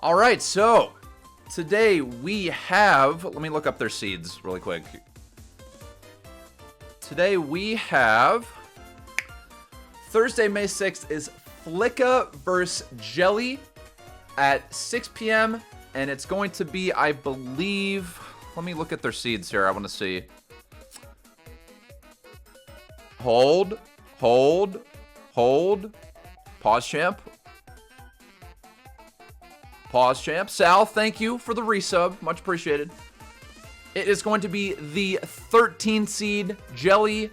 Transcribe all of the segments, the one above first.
All right, so today we have, let me look up their seeds really quick. Today we have, Thursday, May 6th is Flikkaaa versus Jelly at 6 p.m. And it's going to be, I believe, let me look at their seeds here. I want to see. Hold. Pause, champ. Pause, champ. Sal, thank you for the resub. Much appreciated. It is going to be the 13 seed Jelly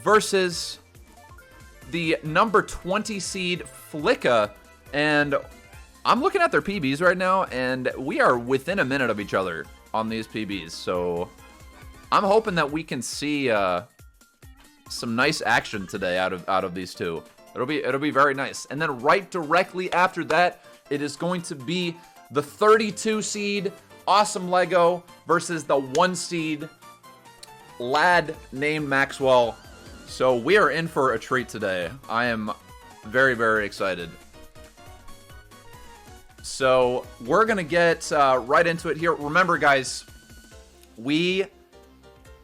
versus the number 20 seed Flikkaaa. And I'm looking at their PBs right now, and we are within a minute of each other on these PBs. So I'm hoping that we can see some nice action today out of these two. It'll be very nice. And then right directly after that, it is going to be the 32 seed Awesome Lego versus the 1 seed lad named Maxwell. So we are in for a treat today. I am very, very excited. So we're going to get right into it here. Remember, guys, we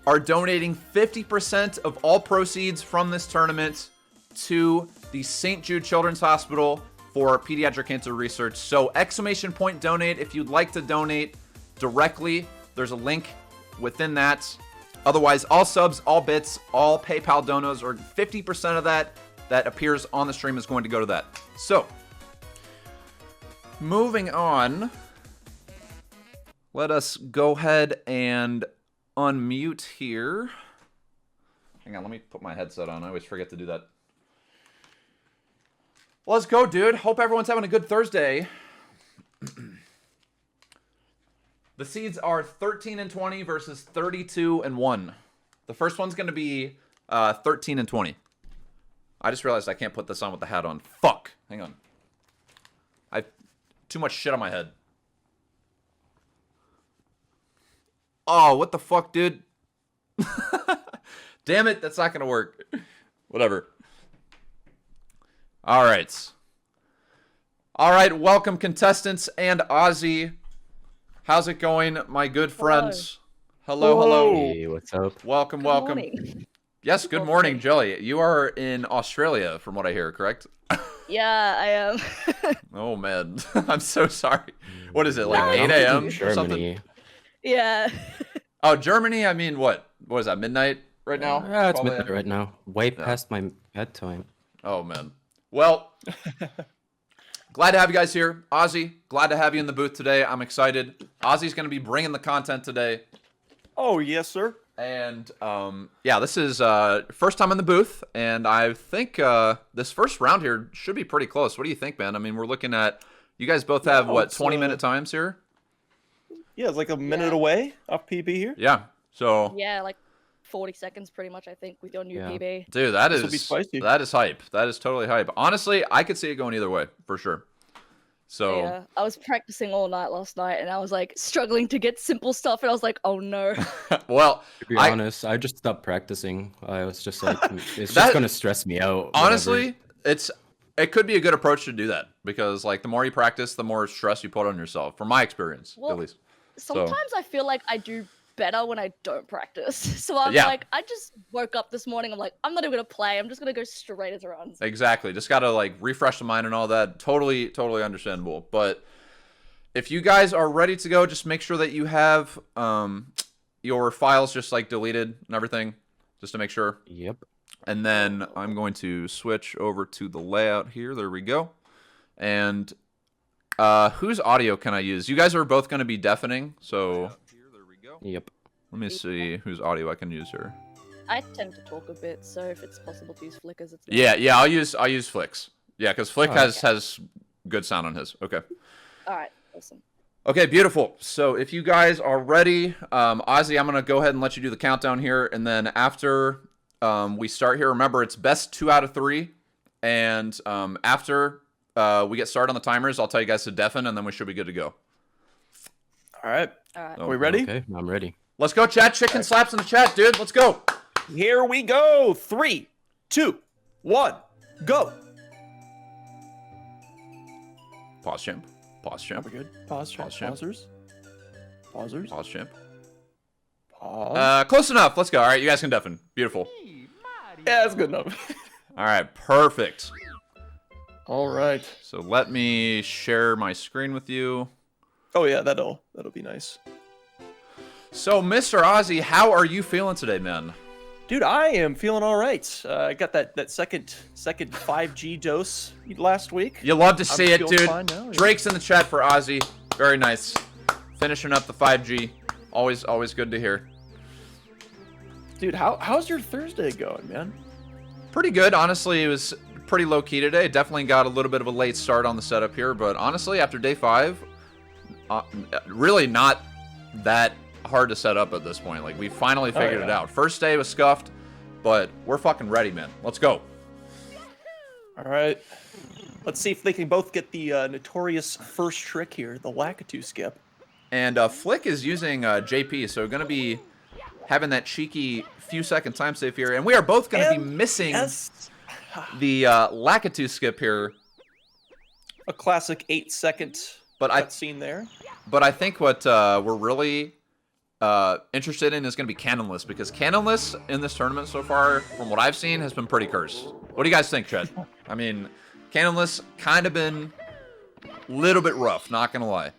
are donating 50% of all proceeds from this tournament to the St. Jude Children's Hospital for pediatric cancer research. So exclamation point donate if you'd like to donate directly. There's a link within that. Otherwise, all subs, all bits, all PayPal donos, or 50% of that appears on the stream is going to go to that. So moving on, let us go ahead and unmute here. Hang on, let me put my headset on. I always forget to do that. Let's go, dude. Hope everyone's having a good Thursday. The seeds are 13 and 20 versus 32 and 1. The first one's going to be 13 and 20. I just realized I can't put this on with the hat on. Fuck. Hang on. I have too much shit on my head. Oh, what the fuck, dude? Damn it, that's not going to work. Whatever. All right. All right, welcome contestants and Ozzy. How's it going, my good friends? Hello. Hey, what's up? Welcome. Yes, good morning, Jelly. You are in Australia, from what I hear, correct? Yeah, I am. Oh, man. I'm so sorry. What is it, like 8 a.m. or something? Yeah. Oh, Germany? I mean, what? What is that, midnight right now? Yeah, it's midnight right now. Way past my bedtime. Oh, man. Well, glad to have you guys here. Ozzy, glad to have you in the booth today. I'm excited. Ozzy's going to be bringing the content today. Oh, yes, sir. And, yeah, this is first time in the booth, and I think this first round here should be pretty close. What do you think, man? I mean, we're looking at, you guys both have, what, 20-minute times here? Yeah, it's like a minute away off PB here. Yeah, so... Yeah, like 40 seconds pretty much, I think, with your new PB. Dude, that This'll be spicy. that is hype. That is totally hype. Honestly, I could see it going either way, for sure. So Yeah, I was practicing all night last night, and I was like struggling to get simple stuff, and I was like, oh no. well, To be honest, I just stopped practicing. I was just like, it's just gonna stress me out. Honestly, it could be a good approach to do that, because like the more you practice, the more stress you put on yourself. From my experience, at least. Sometimes I feel like I do better when I don't practice. So I'm like, I just woke up this morning, I'm like, I'm not even gonna play, I'm just gonna go straight into runs. Exactly. Just gotta like refresh the mind and all that. Totally understandable. But if you guys are ready to go, just make sure that you have your files just like deleted and everything, just to make sure. Yep. And then I'm going to switch over to the layout here. There we go. And whose audio can I use? You guys are both going to be deafening, so Yep. let me see whose audio I can use here. I tend to talk a bit, so if it's possible to use flickers, it's Yeah, I'll use Flick's. Yeah, because Flick has good sound on his. Okay. Alright, awesome. Okay, beautiful. So if you guys are ready, Ozzy, I'm going to go ahead and let you do the countdown here. And then after we start here, remember it's best 2 out of 3. And after we get started on the timers, I'll tell you guys to deafen, and then we should be good to go. All right. Alright. Are we ready? Okay, I'm ready. Let's go, chat. Chicken slaps in the chat, dude. Let's go. Here we go. 3, 2, 1, go. Pause, champ. Pause, champ. We're good. Pause, champ. Pause, champ. Pausers. Pausers. Pause, champ. Pause. Close enough. Let's go. All right, you guys can deafen. Beautiful. Yeah, that's good enough. All right, perfect. All right. So let me share my screen with you. Oh yeah, that'll be nice. So, Mr. Ozzy, how are you feeling today, man? Dude, I am feeling all right. I got that second 5G dose last week. You love to see it, dude. Now, yeah. Drake's in the chat for Ozzy. Very nice. Finishing up the 5G. Always good to hear. Dude, how's your Thursday going, man? Pretty good. Honestly, it was pretty low-key today. Definitely got a little bit of a late start on the setup here, but honestly, after day 5, really not that hard to set up at this point. Like, we finally figured it out. First day was scuffed, but we're fucking ready, man. Let's go. All right. Let's see if they can both get the notorious first trick here, the Lakitu skip. And Flick is using JP, so going to be having that cheeky few-second time save here. And we are both going to be missing the Lakitu skip here. A classic 8-second cutscene there. But I think what we're really interested in is going to be Cannonless, because Cannonless in this tournament so far, from what I've seen, has been pretty cursed. What do you guys think, Chad? I mean, Cannonless kind of been a little bit rough, not going to lie.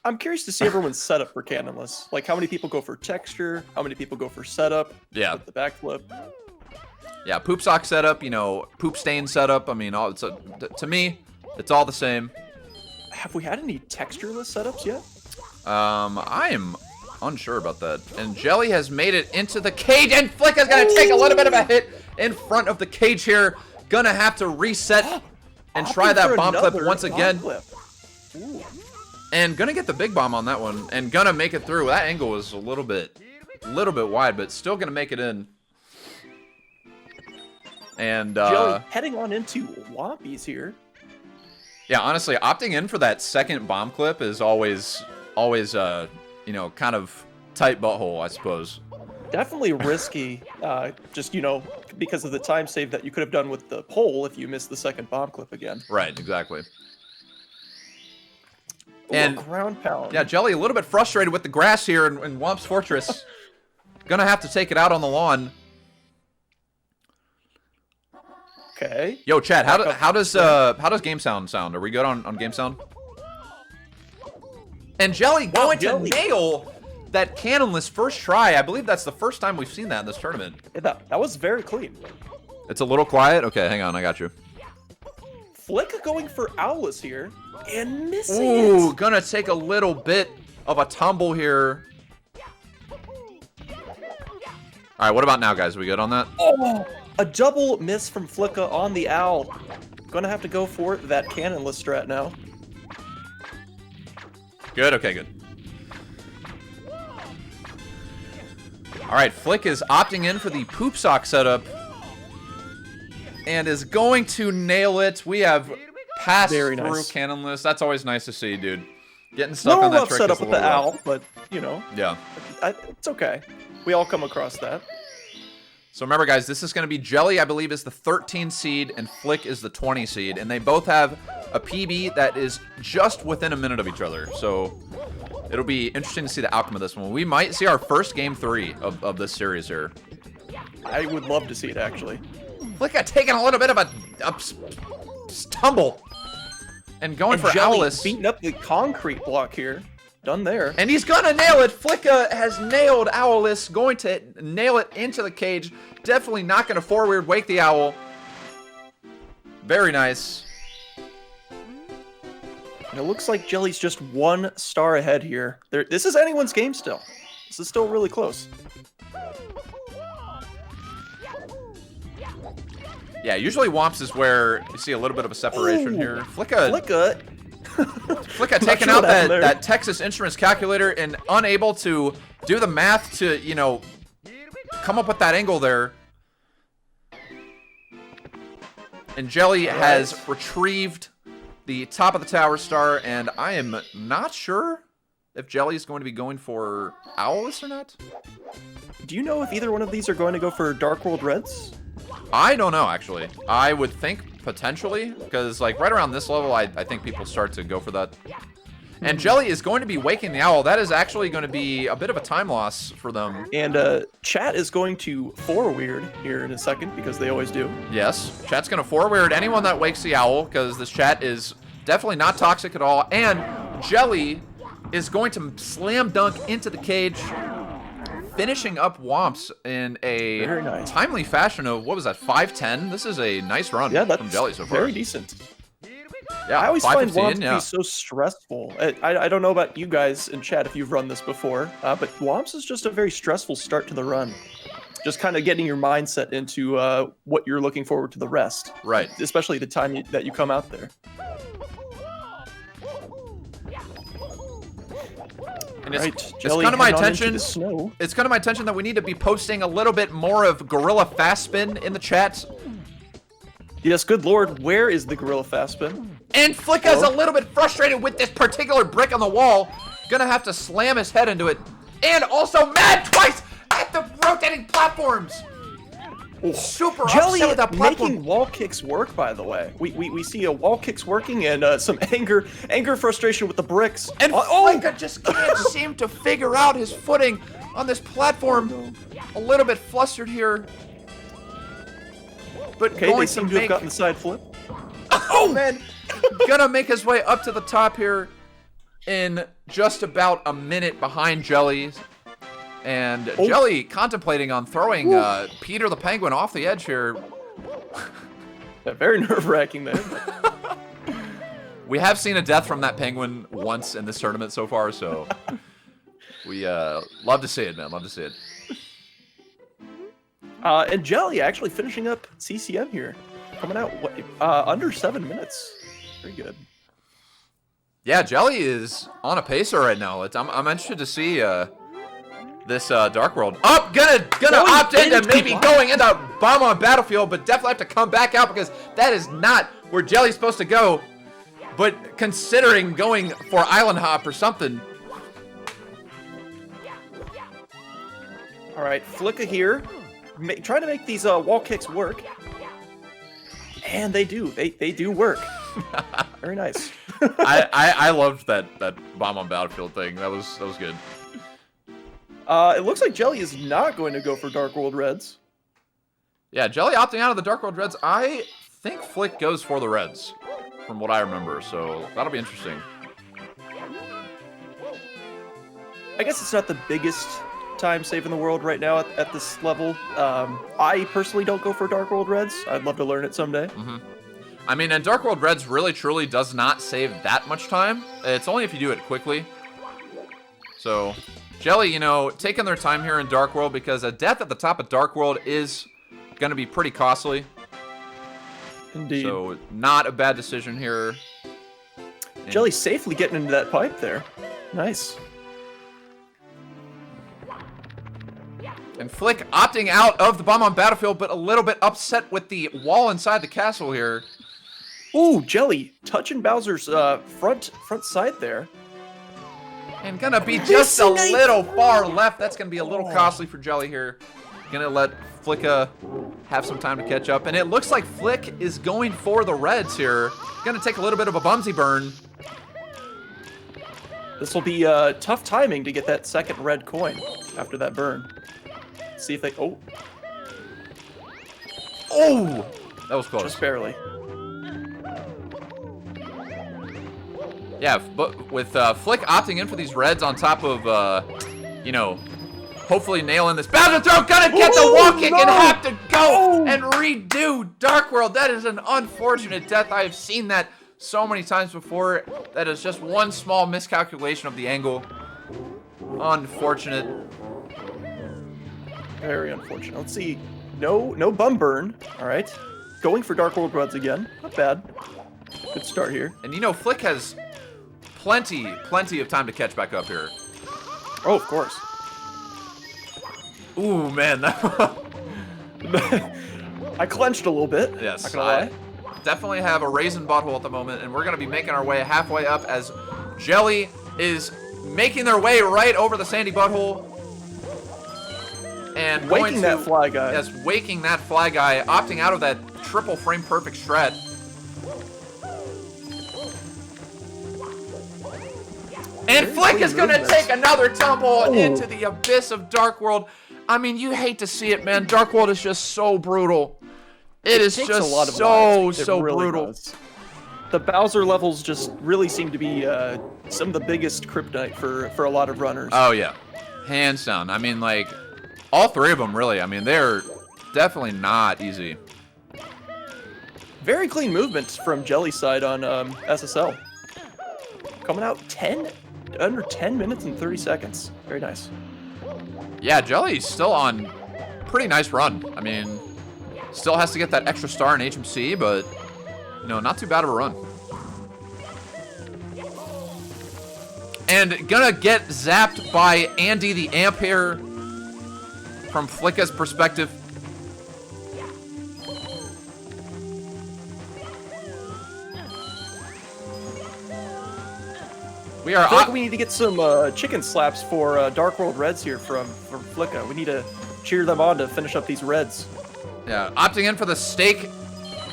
I'm curious to see everyone's setup for Cannonless. Like, how many people go for texture? How many people go for setup? Yeah. With the backflip. Yeah, poop sock setup, you know, poop stain setup. I mean, to me, it's all the same. Have we had any textureless setups yet? I am unsure about that. And Jelly has made it into the cage, and Flick is going to take a little bit of a hit in front of the cage here. Gonna have to reset and try that bomb clip once again. And gonna get the big bomb on that one, and gonna make it through. That angle was a little bit wide, but still gonna make it in. And Jelly heading on into Whompies here. Yeah, honestly, opting in for that second bomb clip is always you know, kind of tight butthole, I suppose. Definitely risky, just, you know, because of the time save that you could have done with the pole if you missed the second bomb clip again. Right, exactly. Ooh, and ground pound. Yeah, Jelly a little bit frustrated with the grass here in Womp's Fortress. Gonna have to take it out on the lawn. Okay. Yo, Chad, how does game sound? Are we good on game sound? And Jelly going to nail that Cannonless first try. I believe that's the first time we've seen that in this tournament. Yeah, that was very clean. It's a little quiet? Okay, hang on, I got you. Flick going for Owless here and missing Ooh, it. Gonna take a little bit of a tumble here. All right, what about now, guys? We good on that? Oh, a double miss from Flikkaaa on the Owl. Gonna have to go for that Cannonless strat now. Good, okay, good. All right, Flick is opting in for the poop sock setup and is going to nail it. We have passed through Cannonless. That's always nice to see, dude. Getting stuck on that trick setup is a with the little rough. Owl, but, you know. Yeah. It's okay. We all come across that. So remember, guys, this is going to be Jelly, I believe, is the 13 seed, and Flick is the 20 seed. And they both have a PB that is just within a minute of each other. So it'll be interesting to see the outcome of this one. We might see our first game 3 of this series here. I would love to see it, actually. Flick taking a little bit of a stumble. And going for Owless. Beating up the concrete block here. Done there. And he's gonna nail it. Flikkaaa has nailed Owless. Going to nail it into the cage. Definitely not gonna forward wake the Owl. Very nice. And it looks like Jelly's just 1 star ahead here. This is anyone's game still. This is still really close. Yeah, usually Womps is where you see a little bit of a separation here. Flikkaaa taking out that Texas Instruments calculator and unable to do the math to, you know, come up with that angle there. And Jelly has retrieved the top of the tower star, and I am not sure if Jelly is going to be going for Owless or not. Do you know if either one of these are going to go for Dark World Reds? I don't know, actually. I would think potentially, because like right around this level, I think people start to go for that. And Jelly is going to be waking the owl. That is actually going to be a bit of a time loss for them. And chat is going to forward here in a second, because they always do. Yes, chat's going to forward anyone that wakes the owl, because this chat is definitely not toxic at all. And Jelly is going to slam dunk into the cage, finishing up Womps in a Very nice. timely fashion of, what was that, 5-10? This is a nice run from Jelly so far. Very decent. Yeah, I always find 5-15, Womps to be so stressful. I don't know about you guys in chat if you've run this before, but Womps is just a very stressful start to the run. Just kind of getting your mindset into what you're looking forward to the rest. Right. Especially the time that you come out there. And it's, Right, it's Jelly kind of my heading on into attention. the snow. It's kind of my attention that we need to be posting a little bit more of Gorilla Fast Spin in the chat. Yes, good lord, where is the Gorilla Fast Spin? And Flikkaa's a little bit frustrated with this particular brick on the wall. Gonna have to slam his head into it. And also mad twice at the rotating platforms. Super Jelly upset with that platform. making wall kicks work, by the way. We see a wall kicks working and some anger, frustration with the bricks. And Flikkaa just can't seem to figure out his footing on this platform. A little bit flustered here. But Okay, going they seem to have make... gotten the side flip. Oh, man. Gonna make his way up to the top here in just about a minute behind Jelly. And Jelly contemplating on throwing Peter the Penguin off the edge here. Yeah, very nerve-wracking there. We have seen a death from that penguin once in this tournament so far, so we love to see it, man. Love to see it. And Jelly actually finishing up CCM here. Coming out under 7 minutes. Very good. Yeah, Jelly is on a pacer right now. I'm interested to see this Dark World. Gonna opt into maybe going into Bomb on Battlefield, but definitely have to come back out because that is not where Jelly's supposed to go. But considering going for Island Hop or something. All right, Flikkaa here, trying to make these wall kicks work. And they do. They do work. Very nice. I loved that Bomb on Battlefield thing. That was good. It looks like Jelly is not going to go for Dark World Reds. Yeah, Jelly opting out of the Dark World Reds. I think Flick goes for the Reds, from what I remember, so that'll be interesting. I guess it's not the biggest time save in the world right now at this level. I personally don't go for Dark World Reds. I'd love to learn it someday. Mm-hmm. I mean, and Dark World Reds really, truly does not save that much time. It's only if you do it quickly. So, Jelly, you know, taking their time here in Dark World because a death at the top of Dark World is going to be pretty costly. Indeed. So, not a bad decision here. Jelly safely getting into that pipe there. Nice. And Flick opting out of the Bomb on Battlefield, but a little bit upset with the wall inside the castle here. Ooh, Jelly touching Bowser's front side there. And gonna be just a little far left. That's gonna be a little costly for Jelly here. Gonna let Flikkaa have some time to catch up. And it looks like Flick is going for the Reds here. Gonna take a little bit of a bumsy burn. This will be tough timing to get that second red coin after that burn. See if they... Oh, that was close. just barely. Yeah, but with Flick opting in for these Reds on top of, you know, hopefully nailing this Bowser throw, gonna get the wall kick and have to go and redo Dark World. That is an unfortunate death. I have seen that so many times before. That is just one small miscalculation of the angle. Unfortunate. Very unfortunate. Let's see. No bum burn. All right. Going for Dark World Reds again. Not bad. Good start here. And you know, Flick has plenty of time to catch back up here. Oh, of course. Ooh, man. I clenched a little bit. Yes, Not gonna lie. Definitely have a raisin butthole at the moment, and we're going to be making our way halfway up as Jelly is making their way right over the sandy butthole. And Waking that fly guy. Yes, waking that fly guy, opting out of that triple frame perfect strat. And Very Flick clean is gonna movements. take another tumble into the abyss of Dark World. I mean, you hate to see it, man. Dark World is just so brutal. It is takes just a lot of so, lives. It so really brutal. does. The Bowser levels just really seem to be some of the biggest kryptonite for a lot of runners. Oh, yeah. Hands down. I mean, like, all three of them, really. I mean, they're definitely not easy. Very clean movements from Jelly's side on SSL. Coming out under 10 minutes and 30 seconds. Very nice. Yeah, Jelly's still on pretty nice run. I mean, still has to get that extra star in HMC, but, you know, not too bad of a run. And gonna get zapped by Andy the Amp here from Flikkaa's perspective. We are. I feel like we need to get some chicken slaps for Dark World Reds here from Flikkaa. We need to cheer them on to finish up these Reds. Yeah, opting in for the steak,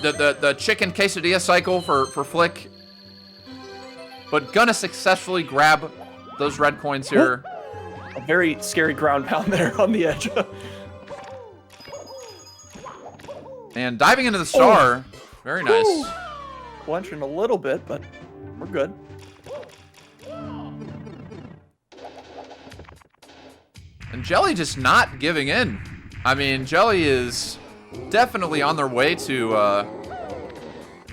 the chicken quesadilla cycle for Flick. But gonna successfully grab those red coins here. A very scary ground pound there on the edge. And diving into the star. Very nice. Ooh. Clenching a little bit, but we're good. And Jelly just not giving in. I mean, Jelly is definitely on their way to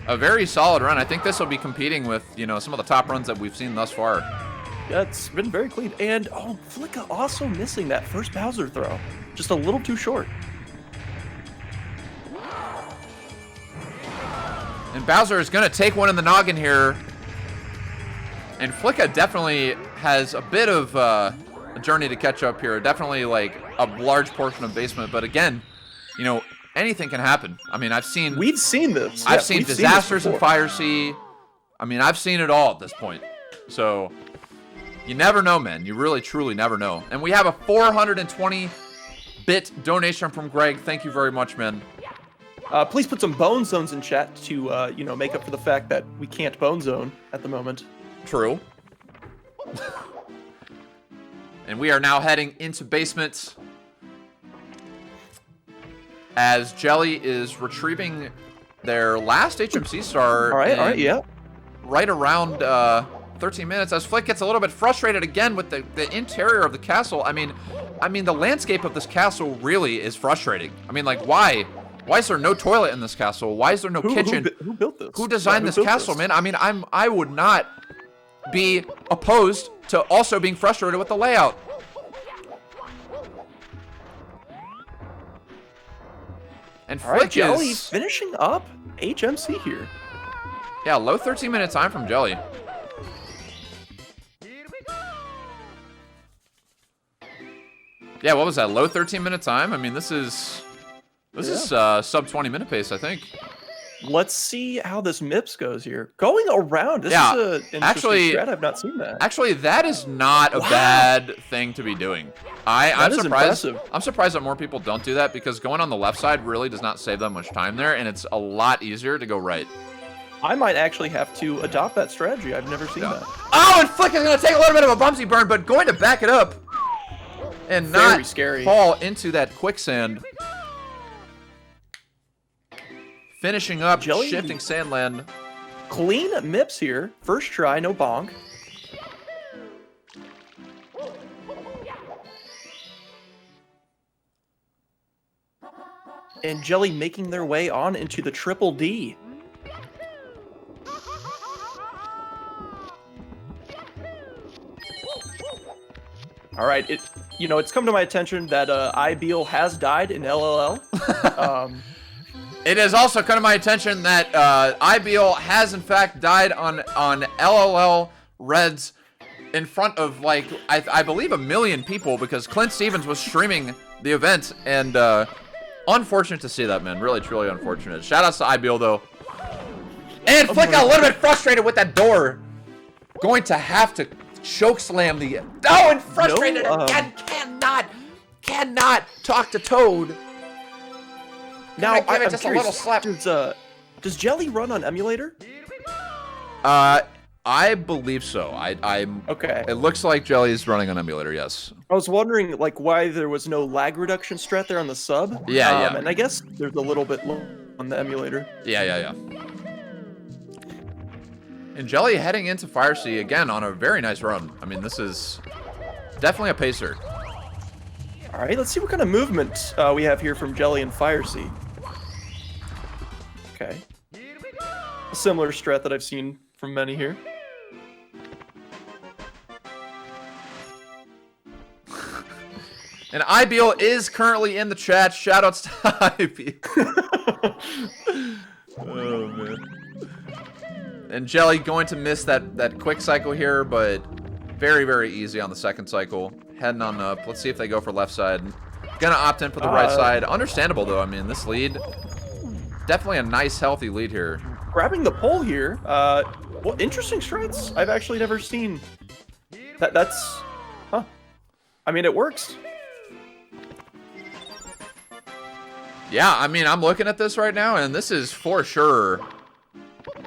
a very solid run. I think this will be competing with, you know, some of the top runs that we've seen thus far. Yeah, it's been very clean. And, oh, Flikkaa also missing that first Bowser throw. Just a little too short. And Bowser is going to take one in the noggin here. And Flikkaa definitely has a bit of a journey to catch up here. Definitely, like, a large portion of basement. But again, you know, anything can happen. I mean, We've seen this. I've seen disasters in Fire Sea. I mean, I've seen it all at this point. So, you never know, man. You really, truly never know. And we have a 420-bit donation from Greg. Thank you very much, man. Please put some bone zones in chat to, you know, make up for the fact that we can't bone zone at the moment. True. And we are now heading into basement as Jelly is retrieving their last HMC star. All right, yeah. Right around 13 minutes as Flick gets a little bit frustrated again with the interior of the castle. I mean, the landscape of this castle really is frustrating. I mean, like, why? Why is there no toilet in this castle? Why is there no kitchen? Who built this? Who designed this built castle, this? man? I mean, I would not be opposed to also being frustrated with the layout. And All right, Flick Jelly is finishing up HMC here. yeah, low 13-minute time from Jelly. Yeah, what was that? Low 13-minute time? I mean, this is sub 20-minute pace, I think. Let's see how this MIPS goes here. Going around. This Yeah, is an actually- interesting strat. I've not seen that. Actually, that is not a bad thing to be doing. I'm is surprised. impressive. I'm surprised that more people don't do that because going on the left side really does not save that much time there, and it's a lot easier to go right. I might actually have to adopt that strategy. I've never seen that. Oh, and Flick is going to take a little bit of a bumpsy burn, but going to back it up and Very not scary. fall into that quicksand. Finishing up, Jelly. shifting Sandland. Clean MIPS here. First try, no bonk. And Jelly making their way on into the triple D. All right, it's come to my attention that Ibeal has died in LLL. It has also come to my attention that Ibeal has in fact died on LLL Reds in front of, like, I believe 1 million people because Clint Stevens was streaming the event, and unfortunate to see that, man. Really, truly unfortunate. Shout outs to Ibeal, though. And Flick got a little bit frustrated with that door. Going to have to choke slam the... Oh, and frustrated again. Cannot talk to Toad. Now, Give it I'm just curious, a little slap. does Jelly run on emulator? I believe so. I'm Okay. It looks like Jelly is running on emulator. Yes. I was wondering like why there was no lag reduction strat there on the sub. Yeah. And I guess there's a little bit low on the emulator. Yeah. And Jelly heading into Fire Sea again on a very nice run. I mean, this is definitely a pacer. All right, let's see what kind of movement we have here from Jelly and Fire Sea. Okay. A similar strat that I've seen from many here. And Ibiel is currently in the chat. Shoutouts to Ibiel. Oh, man. And Jelly going to miss that quick cycle here, but very, very easy on the second cycle. Heading on up. Let's see if they go for left side. Gonna opt in for the right side. Understandable, though. I mean, this lead, definitely a nice, healthy lead here. Grabbing the pole here. Well, interesting strats. I've actually never seen. That's... Huh. I mean, it works. Yeah, I mean, I'm looking at this right now, and this is for sure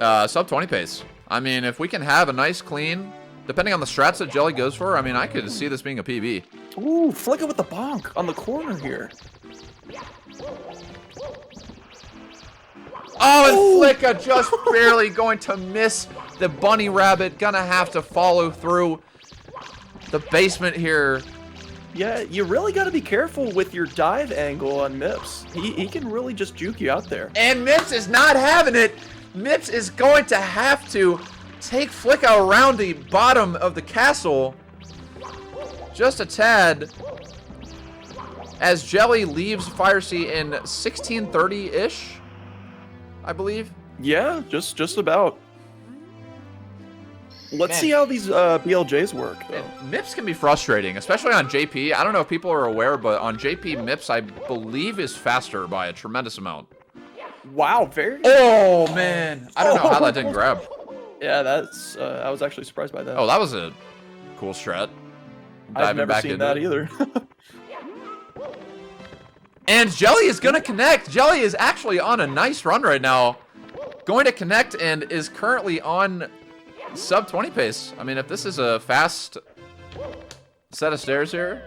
sub 20 pace. I mean, if we can have a nice clean, depending on the strats that Jelly goes for, I mean, I could see this being a PB. Ooh, flick it with the bonk on the corner here. Oh, and flikkaaa just barely going to miss the bunny rabbit. Gonna have to follow through the basement here. Yeah, you really got to be careful with your dive angle on Mips. He can really just juke you out there. And Mips is not having it. Mips is going to have to take flikkaaa around the bottom of the castle. Just a tad. As Jelly leaves Fire Sea in 1630-ish, I believe. Yeah, just about. Let's Man. see how these BLJs work, though. And Mips can be frustrating, especially on JP. I don't know if people are aware, but on JP, Mips, I believe, is faster by a tremendous amount. Wow, very... Oh, man. I don't know how that didn't grab. Yeah, that's... I was actually surprised by that. Oh, that was a cool strat. I've never seen that either. And Jelly is going to connect. Jelly is actually on a nice run right now. Going to connect and is currently on sub 20 pace. I mean, if this is a fast set of stairs here.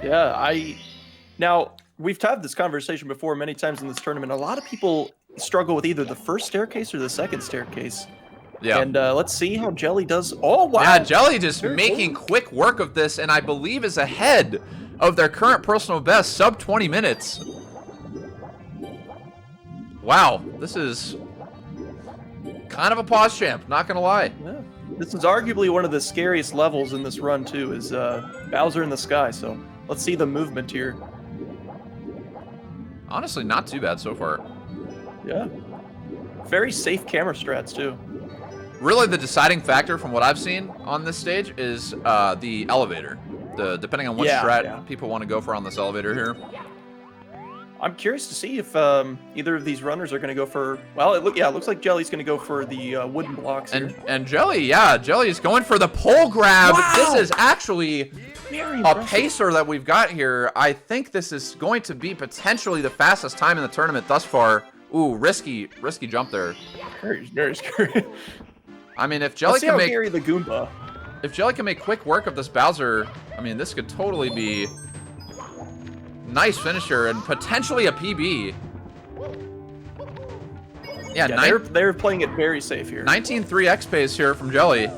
Yeah, Now, we've had this conversation before many times in this tournament. A lot of people struggle with either the first staircase or the second staircase. Yeah. And let's see how Jelly does. Oh, wow. Yeah, Jelly just Very making cool. quick work of this, and I believe is ahead of their current personal best, sub 20 minutes. Wow, this is kind of a pause champ, not gonna lie. Yeah. This is arguably one of the scariest levels in this run, too, is Bowser in the sky. So let's see the movement here. Honestly, not too bad so far. Yeah. Very safe camera strats, too. Really, the deciding factor from what I've seen on this stage is the elevator. Depending on what strat people want to go for on this elevator here. I'm curious to see if either of these runners are going to go for... Well, it looks like Jelly's going to go for the wooden blocks here. And Jelly, yeah, Jelly is going for the pole grab. Wow! This is actually Very a impressive. pacer that we've got here. I think this is going to be potentially the fastest time in the tournament thus far. Ooh, risky jump there. Very scary. I mean, if Jelly Let's see can how make Gary the Goomba. if Jelly can make quick work of this Bowser, I mean, this could totally be nice finisher and potentially a PB. Yeah, they're playing it very safe here. 19-3 pace here from Jelly.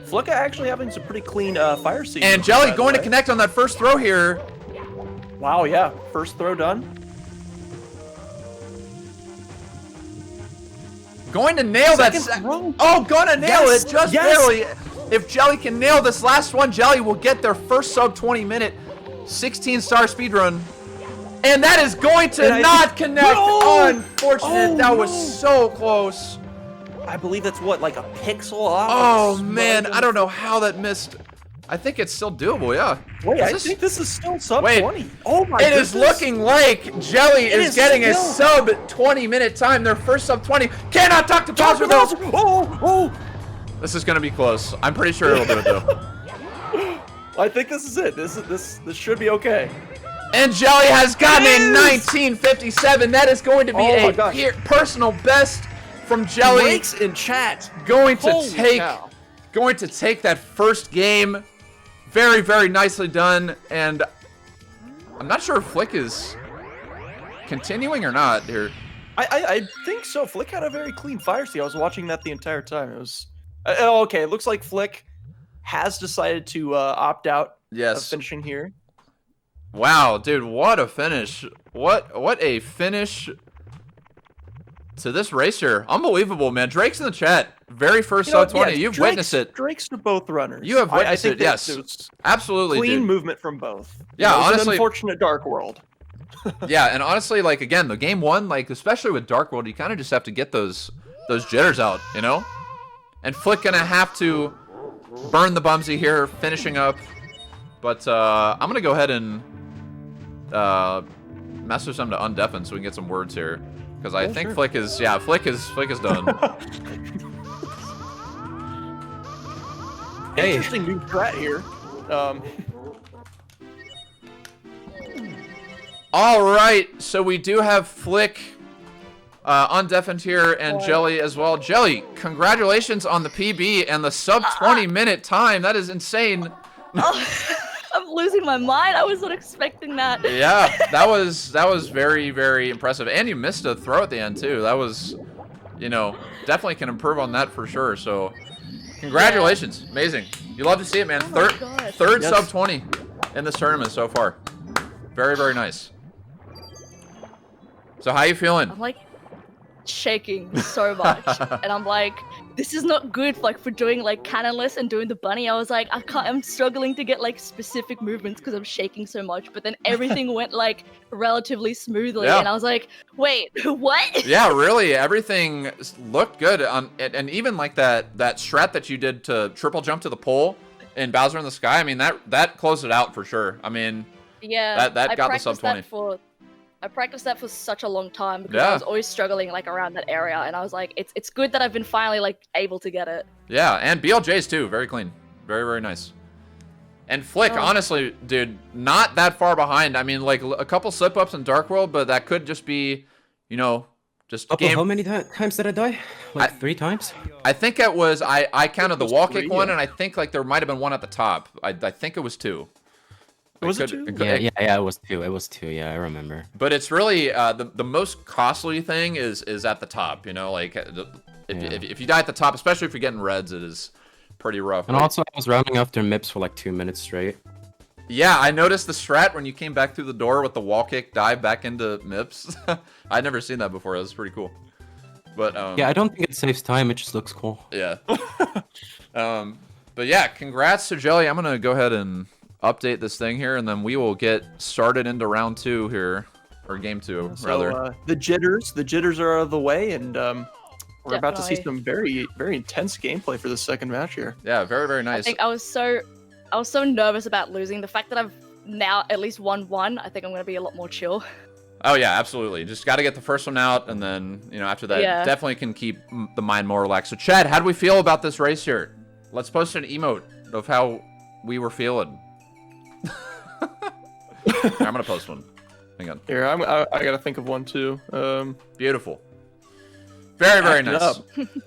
flikkaaa actually having some pretty clean fire sequences. And Jelly by the going to way. connect on that first throw here. Wow, yeah. First throw done. Going to nail that. throw. Oh, gonna nail Yes, it just yes. barely. If Jelly can nail this last one, Jelly will get their first sub 20 minute 16-star speedrun. And that is going to And not connect. No! Unfortunate. Oh, that was no. so close. I believe that's what, like a pixel off? Oh, man. I don't know how that missed. I think it's still doable, yeah. Wait, Is I this- think this is still sub Wait. 20. Oh my It goodness. is looking like Jelly It is is getting a still- sub 20-minute time. Their first sub 20. Cannot talk to Bowser, though. Oh, oh. This is going to be close. I'm pretty sure it'll do it, though. I think this is it. This should be okay. And Jelly has gotten a 1957. That is going to be a personal best from Jelly. Breaks in chat. Going to take that first game. Very, very nicely done. And I'm not sure if Flick is continuing or not here. I think so. Flick had a very clean fire steal. I was watching that the entire time. It was okay. It looks like Flick has decided to opt out of finishing here. Wow, dude, what a finish. What a finish to this race here. Unbelievable, man. Drake's in the chat. Very first sub 20. You've witnessed it. Drake's to both runners. You have witnessed it, yes. Absolutely, clean movement from both. Yeah, honestly. honestly. An unfortunate Dark World. Yeah, and honestly, like, again, the game one, like, especially with Dark World, you kind of just have to get those jitters out, you know? And Flick gonna have to burn the Bumsy here, finishing up. But I'm gonna go ahead and mess with some to undeafen so we can get some words here, because I think Flick is Flick is done. Interesting new strat here. All right, so we do have Flick undeafened here and Jelly as well. Jelly, congratulations on the PB and the sub 20-minute time. That is insane. I'm losing my mind. I was not expecting that. Yeah, that was very, very impressive. And you missed a throw at the end too. That was, you know, definitely can improve on that for sure. So, congratulations. Amazing. You love to see it, man. Third sub 20 in this tournament so far. Very, very nice. So how you feeling? I'm like shaking so much, and I'm like, this is not good. Like for doing like cannonless and doing the bunny, I was like, I'm struggling to get like specific movements because I'm shaking so much. But then everything went like relatively smoothly, and I was like, wait, what? Yeah, really, everything looked good. And even like that strat that you did to triple jump to the pole in Bowser in the Sky. I mean, that closed it out for sure. I mean, yeah, that got the sub 20. I practiced that for such a long time because I was always struggling like around that area, and I was like, it's good that I've been finally like able to get it. Yeah, and BLJ's too, very clean, very, very nice. And Flick, honestly, dude, not that far behind. I mean, like a couple slip ups in Dark World, but that could just be, you know, just how many times did I die? Like 3 times? I think it was I counted the wall kick one, and I think like there might have been one at the top. I think it was 2. Was it 2? Yeah, it was 2. It was 2. Yeah, I remember. But it's really the most costly thing is at the top. You know, like if you die at the top, especially if you're getting reds, it is pretty rough. And also, I was rounding after MIPS for like 2 minutes straight. Yeah, I noticed the strat when you came back through the door with the wall kick dive back into MIPS. I'd never seen that before. That was pretty cool. But yeah, I don't think it saves time. It just looks cool. Yeah. But yeah, congrats to Jelly. I'm gonna go ahead and update this thing here, and then we will get started into round 2 here, or game 2 rather. The jitters are out of the way, and we're about to see some very, very intense gameplay for the second match here. Yeah, very, very nice. I think I was so nervous about losing. The fact that I've now at least won one, I think I'm gonna be a lot more chill. Oh yeah, absolutely. Just got to get the first one out, and then after that, definitely can keep the mind more relaxed. So Chad, how do we feel about this race here? Let's post an emote of how we were feeling. Here, I'm gonna post one. Hang on. Here, I gotta think of one too. Beautiful. Very, very nice.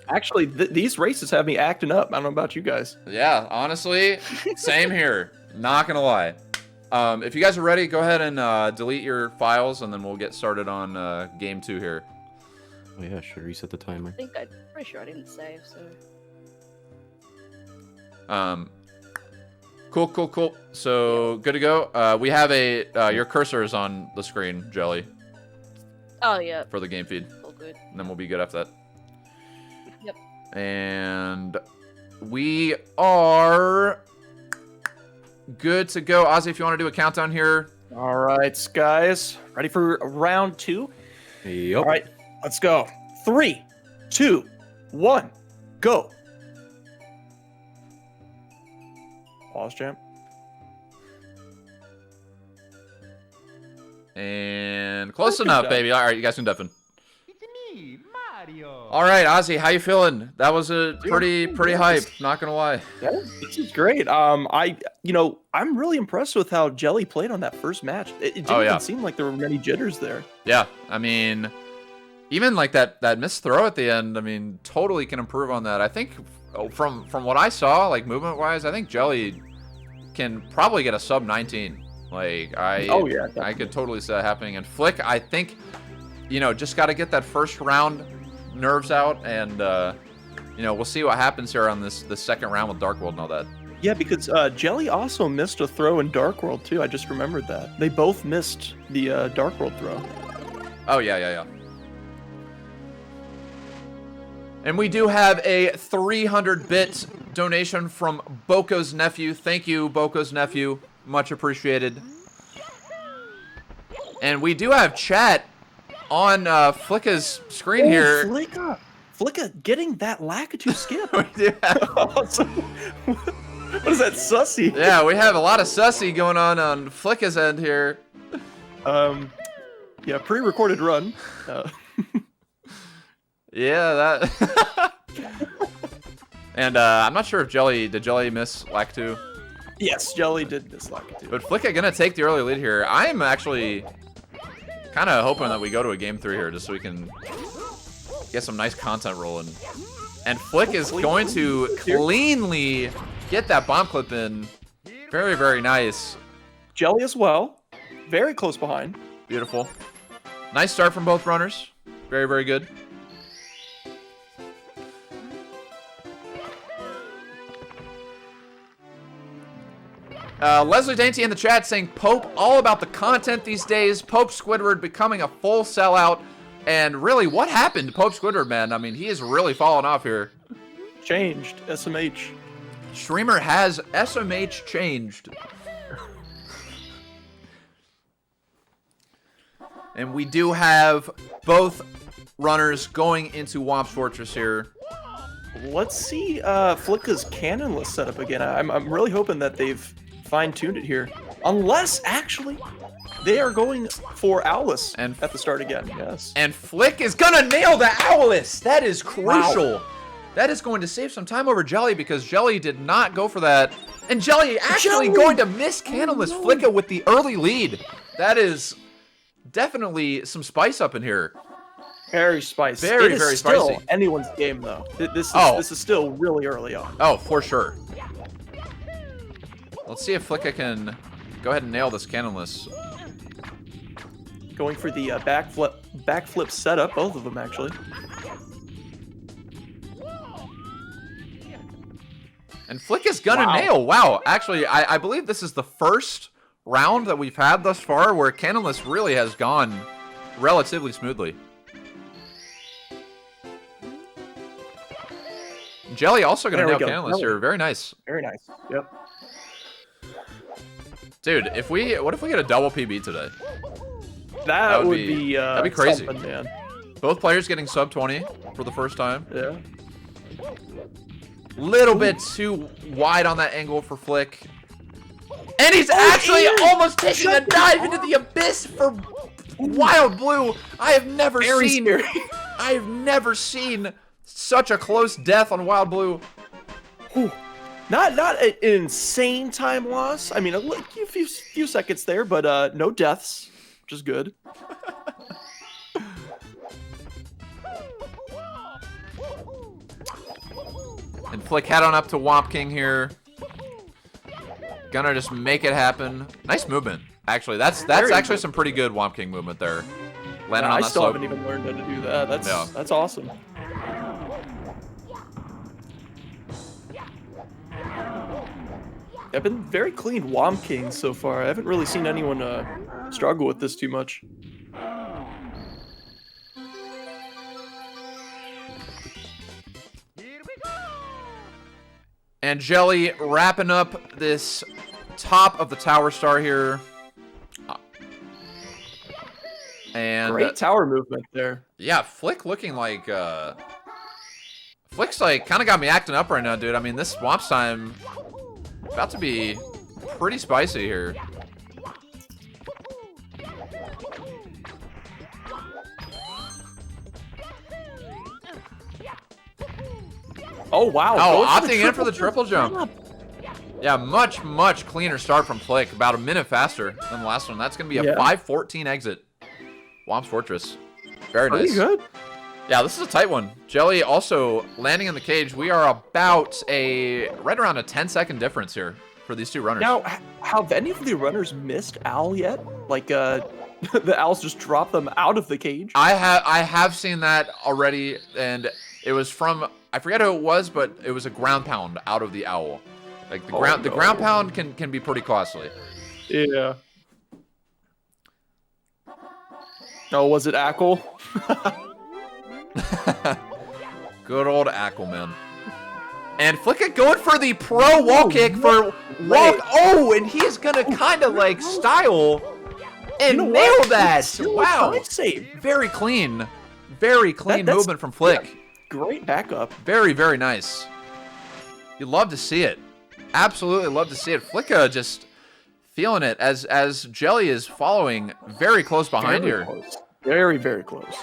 Actually, these races have me acting up. I don't know about you guys. Yeah, honestly, same here. Not gonna lie. If you guys are ready, go ahead and delete your files, and then we'll get started on game 2 here. Oh yeah, should reset the timer. I think I'm pretty sure I didn't save, so. Cool. So good to go. We have your cursor is on the screen, Jelly. Oh yeah. For the game feed. All good. And then we'll be good after that. Yep. And we are good to go. Ozzy, if you want to do a countdown here. All right, guys. Ready for round 2? Yep. All right, let's go. 3, 2, 1, go. Pause, champ. And close enough, baby. All right, you guys can deafen. It's me, Mario. All right, Ozzy, how you feeling? That was a pretty hype. Not gonna lie. Yeah, this is great. I'm really impressed with how Jelly played on that first match. It didn't even seem like there were many jitters there. Yeah, I mean, even like that missed throw at the end. I mean, totally can improve on that. I think from what I saw, like movement wise, I think Jelly can probably get a sub 19. Like I could totally see that happening. And Flick, I think, just got to get that first round nerves out, and we'll see what happens here on this second round with Dark World and all that. Yeah, because Jelly also missed a throw in Dark World too. I just remembered that they both missed the Dark World throw. Oh yeah. And we do have a 300-bit donation from Boko's nephew. Thank you, Boko's nephew. Much appreciated. And we do have chat on Flikka's screen here. Flikka getting that Lakitu skip. We do have... Awesome. What is that, sussy? Yeah, we have a lot of sussy going on Flikka's end here. Yeah, pre-recorded run. Yeah, that... And I'm not sure if did Jelly miss Lakitu? Yes, Jelly did miss Lakitu. But Flikka gonna take the early lead here. I'm actually kind of hoping that we go to a game 3 here just so we can get some nice content rolling. And Flick is going to cleanly get that bomb clip in. Very, very nice. Jelly as well. Very close behind. Beautiful. Nice start from both runners. Very, very good. Leslie Dainty in the chat saying, Pope, all about the content these days. Pope Squidward becoming a full sellout. And really, what happened to Pope Squidward, man? I mean, he is really falling off here. Changed. SMH. Streamer has SMH changed. And we do have both runners going into Womp's Fortress here. Let's see Flikka's cannonless setup again. I'm really hoping that they've fine-tuned it here. Unless, actually, they are going for Owless at the start again. Yes. And Flick is going to nail the Owless. That is crucial. Wow. That is going to save some time over Jelly because Jelly did not go for that. And Jelly actually going to miss cannonless Flikka with the early lead. That is definitely some spice up in here. Very spicy. Very still spicy. Anyone's game, though. This is still really early on. Oh, for sure. Let's see if Flikka can go ahead and nail this cannonless. Going for the backflip setup, both of them actually. And Flick is gonna nail. Wow, actually, I believe this is the first round that we've had thus far where cannonless really has gone relatively smoothly. Jelly also gonna nail cannonless here. Very nice. Very nice. Yep. Dude, what if we get a double PB today? That would be that'd be crazy, man. Both players getting sub 20 for the first time. Yeah. Little bit too wide on that angle for Flick. And he's actually almost taking a dive into the abyss for Wild Blue. I have never seen such a close death on Wild Blue. Whew. Not an insane time loss. I mean, a few seconds there, but no deaths, which is good. And Flick head on up to Womp King here. Gonna just make it happen. Nice movement, actually. That's actually some pretty good Womp King movement there. Landing on that slope. I still haven't even learned how to do that. That's awesome. I've been very clean Womp King so far. I haven't really seen anyone struggle with this too much. And Jelly wrapping up this top of the tower star here. And great tower movement there. Yeah, Flick looking like Flick's like kind of got me acting up right now, dude. I mean, this Swamp's time about to be pretty spicy here. Oh, wow. Oh, Going for the opting in for the triple jump. Yeah, much, much cleaner start from Flick. About a minute faster than the last one. That's going to be a 5:14 exit. Womp's Fortress. Very nice. Pretty good. Yeah, this is a tight one. Jelly also landing in the cage. We are about right around a 10-second difference here for these two runners. Now, have any of the runners missed Owl yet? Like, the Owls just dropped them out of the cage? I have seen that already, and it was from, I forget who it was, but it was a ground pound out of the Owl. Like the ground pound can be pretty costly. Yeah. Oh, was it Ackle? Good old Ackelman. And Flicka going for the pro wall kick for walk. Oh, and he's gonna kind of like style and nail that. Wow. Save. Very clean movement from Flick. Yeah, great backup. Very, very nice. You love to see it. Absolutely love to see it. Flicka just feeling it as Jelly is following very close behind here. Close. Very, very close.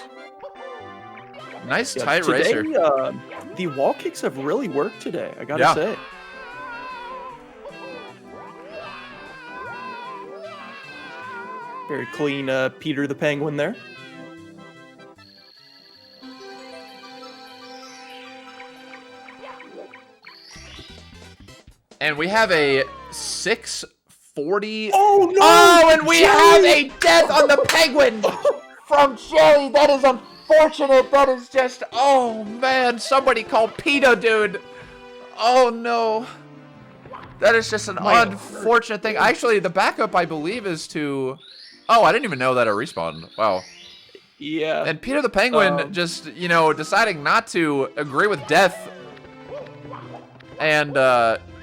Nice tight race here. The wall kicks have really worked today, I gotta say. Very clean Peter the Penguin there. And we have a 6:40. Oh, no! Oh, and we have a death on the Penguin from Jelly. That is unfortunate. That is just, oh, man. Somebody call PETA, dude. Oh, no. That is just an unfortunate thing. Actually, the backup, I believe, is to... Oh, I didn't even know that it respawned. Wow. Yeah. And Peter the Penguin just, you know, deciding not to agree with death and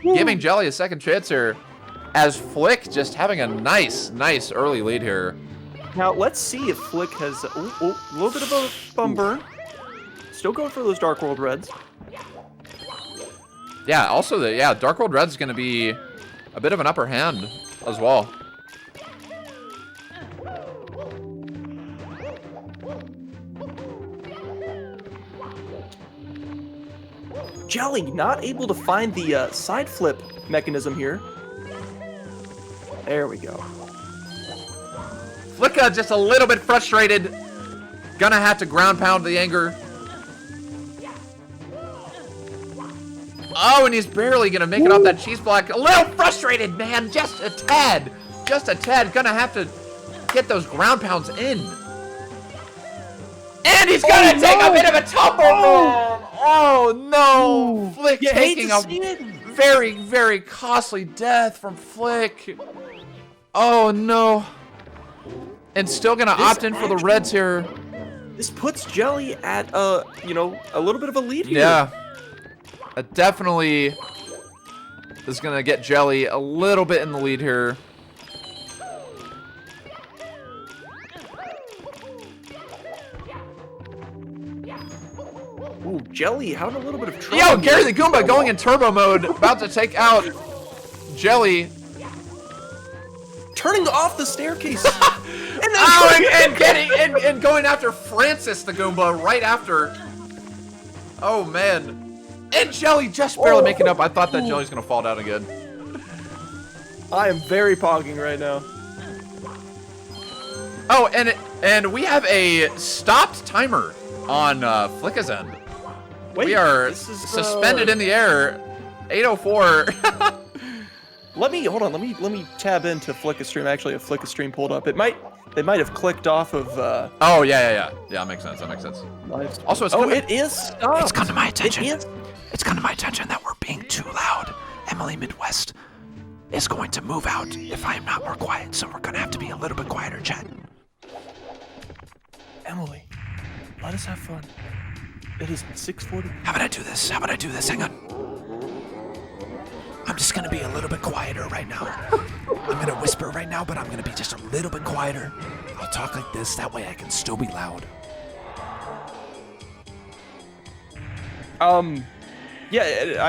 giving Jelly a second chance here, as Flick just having a nice early lead here. Now, let's see if Flick has a little bit of a bum burn. Still going for those Dark World Reds. Yeah, also, Dark World Red's going to be a bit of an upper hand as well. Jelly not able to find the side flip mechanism here. There we go. Flicka just a little bit frustrated. Gonna have to ground pound the anger. Oh, and he's barely gonna make it off that cheese block. A little frustrated, man. Just a tad. Just a tad. Gonna have to get those ground pounds in. And he's gonna take a bit of a tumble. Oh no! Flick taking a very, very costly death from Flick. Oh no! And still gonna opt in for the Reds here. This puts Jelly at you know, a little bit of a lead here. Yeah, definitely is gonna get Jelly a little bit in the lead here. Ooh, Jelly having a little bit of trouble. Yo, Gary the Goomba going in turbo mode, about to take out Jelly. Turning off the staircase. and going after Francis the Goomba right after. Oh man. And Jelly just barely making up. I thought that Jelly's gonna fall down again. I am very pogging right now. Oh, and we have a stopped timer on Flicka's end. Wait, we are this is, suspended in the air. 8:04. Let me tab into Flicka stream. Actually, have Flicka stream pulled up. They might have clicked off of. Oh yeah. That makes sense. Also, it's it is stopped. It's come to my attention. It's come to my attention that we're being too loud. Emily Midwest is going to move out if I am not more quiet, so we're gonna have to be a little bit quieter, chat. Emily, let us have fun. It is 6:40. How about I do this? Hang on. I'm just gonna be a little bit quieter right now. I'm gonna whisper right now, but I'm gonna be just a little bit quieter. I'll talk like this, that way I can still be loud. Yeah,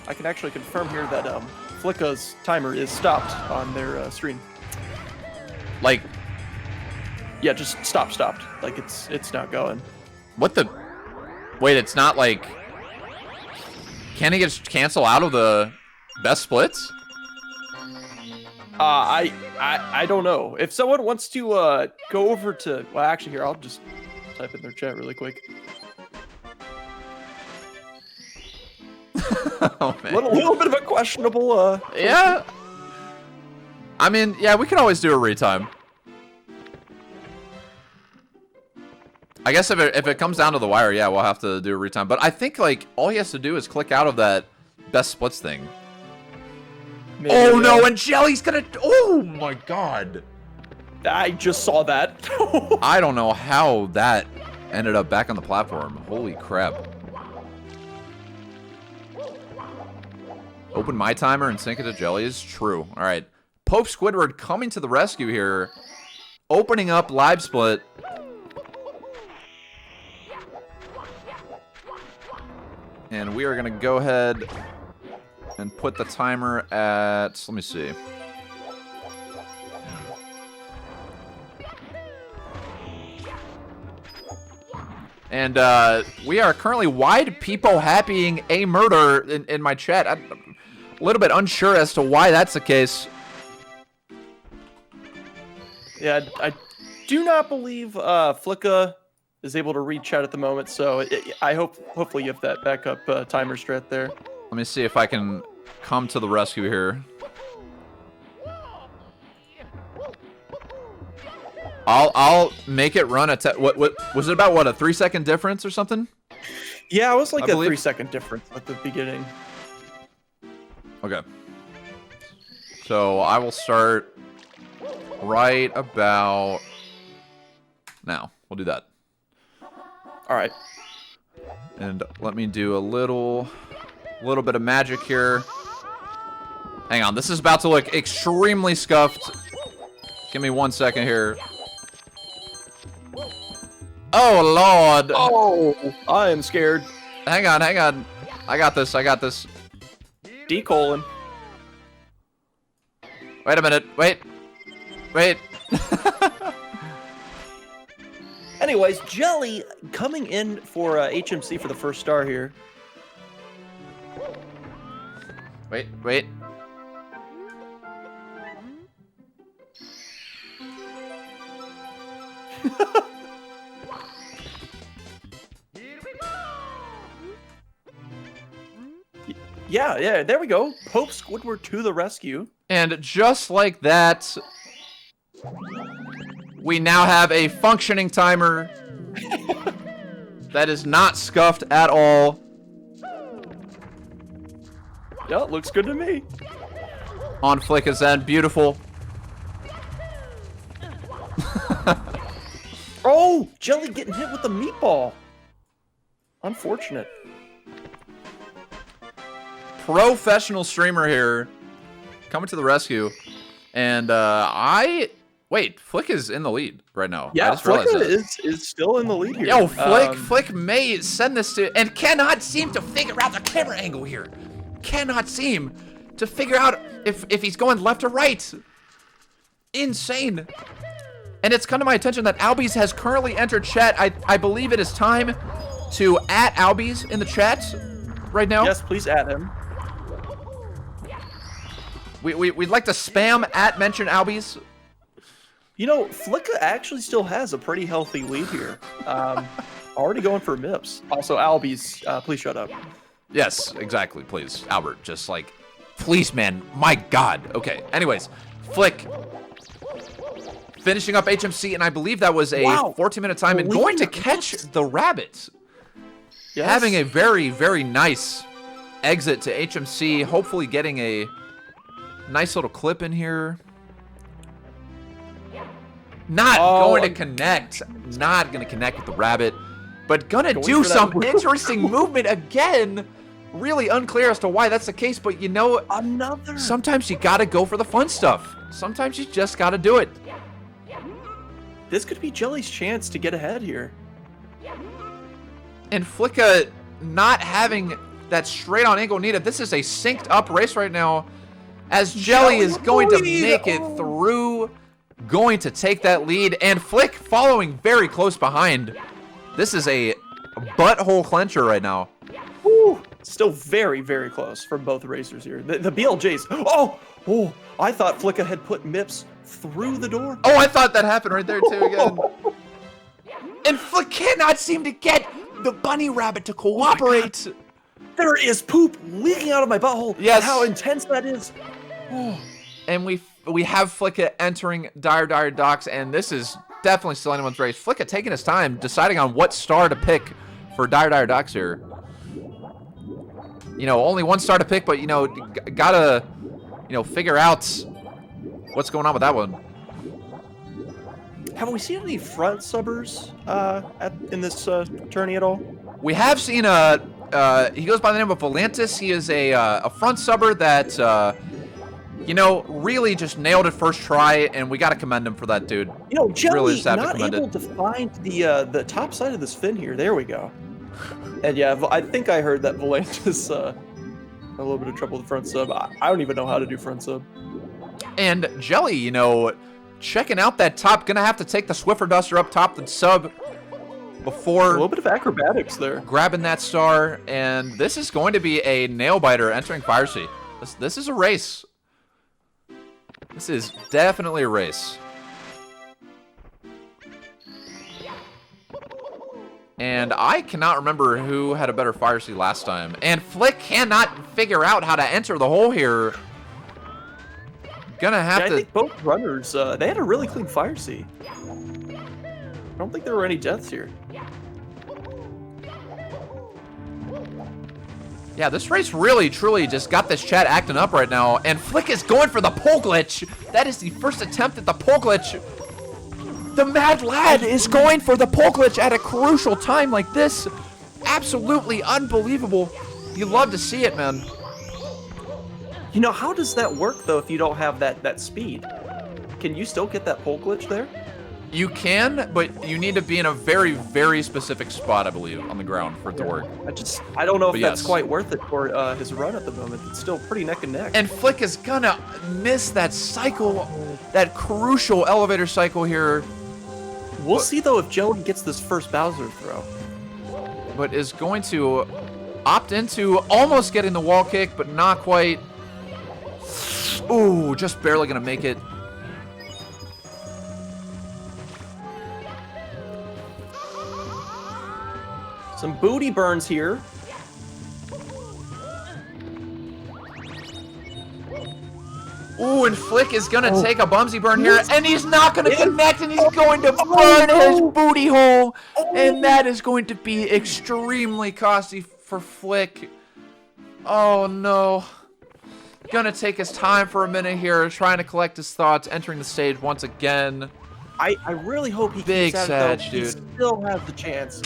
I can actually confirm here that Flicka's timer is stopped on their stream. Like, yeah, just stopped. Like it's not going. what the? Wait, it's not like. Can he just cancel out of the best splits? I don't know. If someone wants to go over to, well, actually, here I'll just type in their chat really quick. Oh man. Little bit of a questionable. Yeah. I mean, yeah, we can always do a retime. I guess if it comes down to the wire, yeah, we'll have to do a retime. But I think like all he has to do is click out of that best splits thing. Maybe, oh no, and Jelly's gonna. Oh my god. I just saw that. I don't know how that ended up back on the platform. Holy crap. Open my timer and sync it to Jelly's. True. All right. Pope Squidward coming to the rescue here. Opening up live split. And we are going to go ahead and put the timer at, let me see. And we are currently wide peepo happying a murder in my chat. I'm a little bit unsure as to why that's the case. Yeah, I do not believe flikkaaa is able to read chat at the moment, so I hopefully you have that backup timer strat there. Let me see if I can come to the rescue here. I'll make it run at what was it about, what, a 3-second difference or something? Yeah, it was like a 3-second difference at the beginning. Okay. So I will start right about now. We'll do that. All right. And let me do a little bit of magic here. Hang on, this is about to look extremely scuffed. Give me 1 second here. Oh, Lord. Oh, I am scared. Hang on. I got this. D-colon. Wait a minute. Wait. Anyways, Jelly coming in for HMC for the first star here. Wait. Yeah, there we go. Pope Squidward to the rescue. And just like that, we now have a functioning timer that is not scuffed at all. Yeah, it looks good to me. On flikkaa's end, beautiful. Oh, Jelly getting hit with the meatball. Unfortunate. Professional streamer here, coming to the rescue, and wait, Flick is in the lead right now. Yeah, I just realized flikkaaa is still in the lead here. Yo, Flick may send this to, and cannot seem to figure out the camera angle here. Cannot seem to figure out if he's going left or right. Insane. And it's come to my attention that Albies has currently entered chat. I believe it is time to add Albies in the chat right now. Yes, please add him. We'd like to spam @mention Albies. You know, flikkaaa actually still has a pretty healthy lead here. Already going for MIPS. Also, Albies, please shut up. Yes, exactly, please. Albert, just like, please, man, my God. Okay, anyways, Flick finishing up HMC, and I believe that was a 14-minute time, and going to catch the rabbit. Yes. Having a very, very nice exit to HMC, hopefully getting a nice little clip in here. Not going to connect. Not going to connect with the rabbit. But gonna do some interesting movement again. Really unclear as to why that's the case, but you know, sometimes you gotta go for the fun stuff. Sometimes you just gotta do it. This could be Jelly's chance to get ahead here. And flikkaaa not having that straight on angle needed. This is a synced up race right now, as Jelly is going to make it through, going to take that lead, and Flick following very close behind. This is a butthole clencher right now. Woo. Still very, very close from both racers here. The BLJs. Oh! I thought flikkaaa had put Mips through the door. Oh, I thought that happened right there too again. And Flick cannot seem to get the bunny rabbit to cooperate. There is poop leaking out of my butthole. Yes. How intense that is. Oh. And we have flikkaaa entering Dire Docks, and this is definitely still anyone's race. flikkaaa taking his time, deciding on what star to pick for Dire Docks here. You know, only one star to pick, but, you know, gotta, you know, figure out what's going on with that one. Have we seen any front subbers in this tourney at all? We have seen he goes by the name of Volantis. He is a front subber that, you know, really just nailed it first try, and we got to commend him for that, dude. You know, Jelly really not able to find the top side of this fin here. There we go. And yeah, I think I heard that Volantis had a little bit of trouble with front sub. I don't even know how to do front sub. And Jelly, you know, checking out that top, gonna have to take the Swiffer Duster up top and sub before A little bit of acrobatics there. grabbing that star, and this is going to be a nail biter entering Fire Sea. This is a race. This is definitely a race. And I cannot remember who had a better Fire Sea last time. And Flick cannot figure out how to enter the hole here. Gonna have I to... think both runners, they had a really clean Fire Sea. I don't think there were any deaths here. Yeah, this race really, truly just got this chat acting up right now. And Flick is going for the pole glitch. That is the first attempt at the pole glitch. The Mad Lad is going for the pole glitch at a crucial time like this. Absolutely unbelievable. You love to see it, man. You know, how does that work, though, if you don't have that speed? Can you still get that pole glitch there? You can, but you need to be in a very, very specific spot, I believe, on the ground for it to work. I don't know if that's yes. quite worth it for his run at the moment. It's still pretty neck and neck. And Flick is gonna miss that cycle, that crucial elevator cycle here. We'll see, though, if Jelly gets this first Bowser throw. But is going to opt into almost getting the wall kick, but not quite. Ooh, just barely gonna make it. Some booty burns here. Ooh, and Flick is gonna take a bumsy burn here, and he's not gonna connect, and he's going to burn his booty hole, and that is going to be extremely costly for Flick. Oh no. Gonna take his time for a minute here, trying to collect his thoughts, entering the stage once again. I really hope he Big keeps at it, though. Sag, He dude. still has the chance.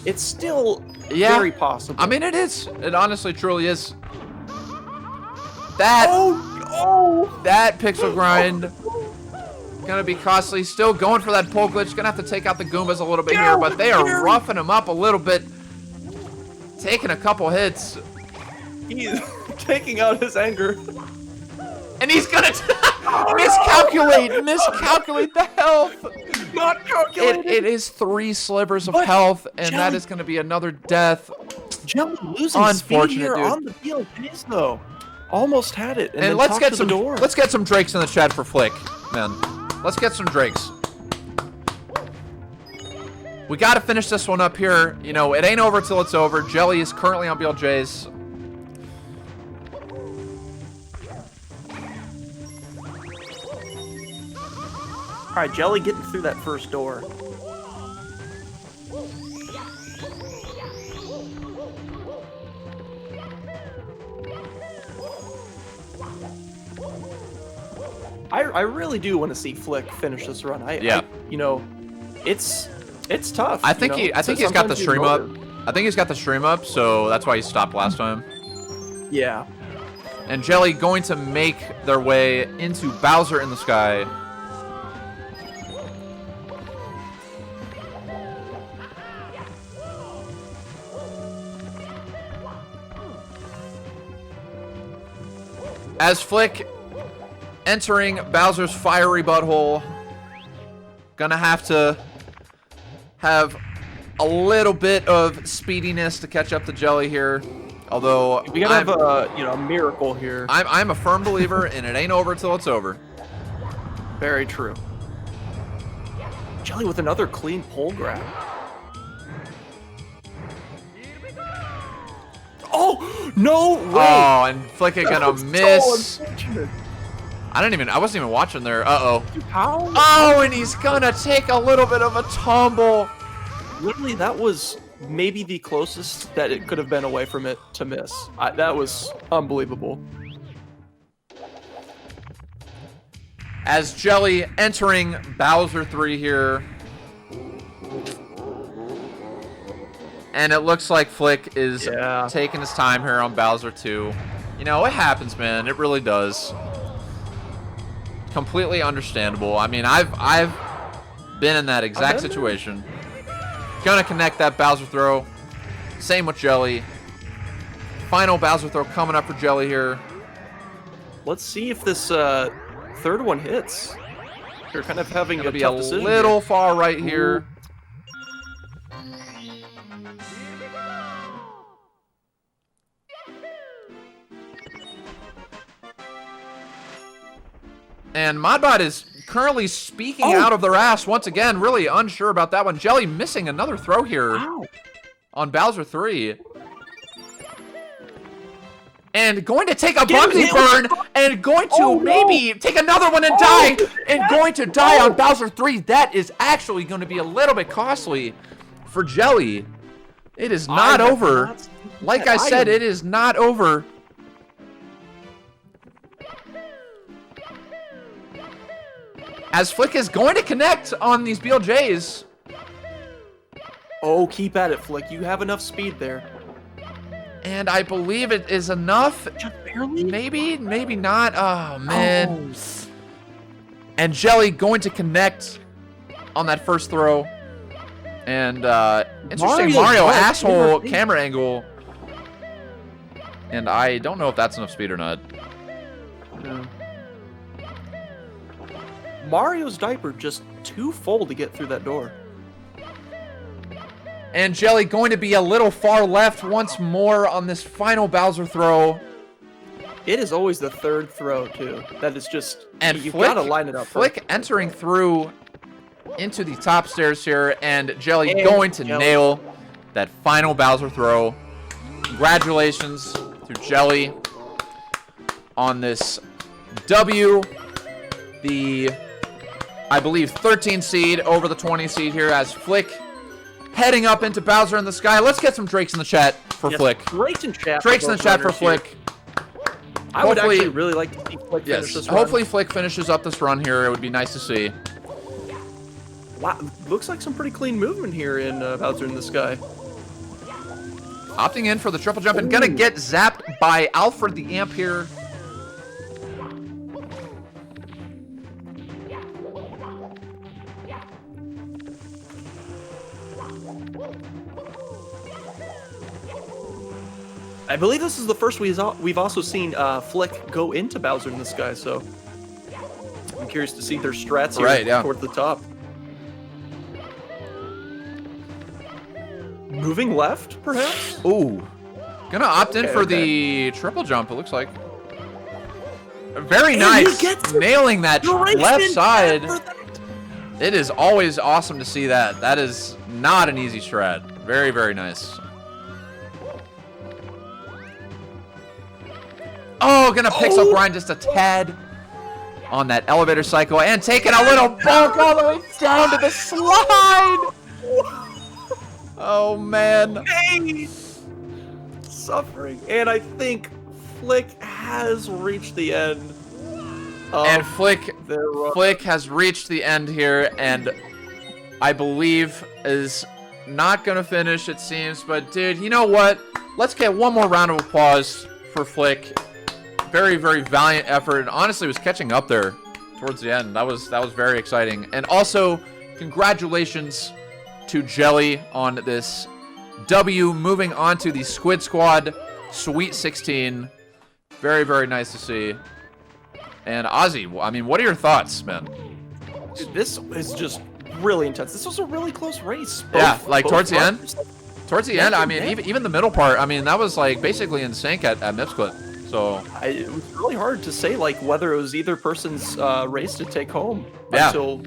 It's still Yeah. very possible. I mean, it is. It honestly, truly is. That that pixel grind gonna be costly. Still going for that pole glitch. Gonna have to take out the Goombas a little bit here, but they are roughing him up a little bit. Taking a couple hits. He's taking out his anger. And he's gonna miscalculate the health. Not calculated. It is 3 slivers of health, and that is gonna be another death. Jelly losing Unfortunate, speed here dude. on the field. It is, though. Almost had it. And then let's talk get to some the door. let's get some Drakes in the chat for Flick, man. Let's get some Drakes. We got to finish this one up here. You know, it ain't over till it's over. Jelly is currently on BLJ's. All right, Jelly getting through that first door. I really do want to see Flick finish this run. You know, it's tough. I think you know? he's got the Sometimes you stream up. motor. I think he's got the stream up, so that's why he stopped last time. Yeah. And Jelly going to make their way into Bowser in the Sky. As Flick entering Bowser's fiery butthole, gonna have to have a little bit of speediness to catch up to Jelly here. Although We gotta have a miracle here. I'm a firm believer, and it ain't over till it's over. Very true. Jelly with another clean pole grab. Oh no way! Oh, and Flikka gonna miss. So unfortunate. I wasn't even watching there. Uh-oh. How? Oh, and he's gonna take a little bit of a tumble. Literally, that was maybe the closest that it could have been away from it to miss. That was unbelievable. As Jelly entering Bowser 3 here. And it looks like Flick is taking his time here on Bowser 2. You know, it happens, man. It really does. Completely understandable. I mean, I've been in that exact situation. Gonna connect that Bowser throw. Same with Jelly. Final Bowser throw coming up for Jelly here. Let's see if this third one hits. You're kind of having Gonna a be tough a decision little here. far right here. And Modbot is currently speaking out of their ass once again, really unsure about that one. Jelly missing another throw here on Bowser 3. And going to take a Bugsy burn and going to maybe take another one and die. And going to die on Bowser 3. That is actually going to be a little bit costly for Jelly. It is not over. Like I said, it is not over. As Flick is going to connect on these BLJs. Oh, keep at it, Flick. You have enough speed there. And I believe it is enough. Just barely? Maybe, maybe not. Oh, man. Oh. And Jelly going to connect on that first throw. And interesting Mario asshole camera angle. And I don't know if that's enough speed or not. No. Mario's diaper just too full to get through that door. And Jelly going to be a little far left once more on this final Bowser throw. It is always the third throw, too. That is just... And you've Flick, got to line it up. Flick entering through into the top stairs here. And Jelly going to nail that final Bowser throw. Congratulations to Jelly on this W. The... I believe 13 seed over the 20 seed here as Flick heading up into Bowser in the sky. Let's get some Drakes in the chat for Flick. Drakes in chat. Drakes in the chat for Flick. I would actually really like to see Flick finish this run. Hopefully Flick finishes up this run here. It would be nice to see. Wow, looks like some pretty clean movement here in Bowser in the sky. Opting in for the triple jump and gonna get zapped by Alfred the Amp here. I believe this is the first we've also seen Flick go into Bowser in the sky, so I'm curious to see their strats here toward the top. Moving left, perhaps? Ooh. Gonna opt in for the triple jump, it looks like. Very nice. Nailing that left side. It is always awesome to see that. That is not an easy strat. Very, very nice. Oh, gonna pick up Brian just a tad on that elevator cycle and taking a little bump all the way down to the slide. Oh, man. Hey! Suffering. And I think Flick has reached the end. And Flick has reached the end here, and I believe is not gonna finish, it seems. But, dude, you know what? Let's get one more round of applause for Flick. Very, very valiant effort, and honestly was catching up there towards the end. That was very exciting. And also, congratulations to Jelly on this W, moving on to the Squid Squad Sweet 16. Very, very nice to see. And Ozzy, I mean, what are your thoughts, man? Dude, this is just really intense. This was a really close race. Like towards the end? Towards the end, I mean, even the middle part, I mean, that was like basically in sync at Mipsplit. So it was really hard to say like whether it was either person's race to take home Yeah. until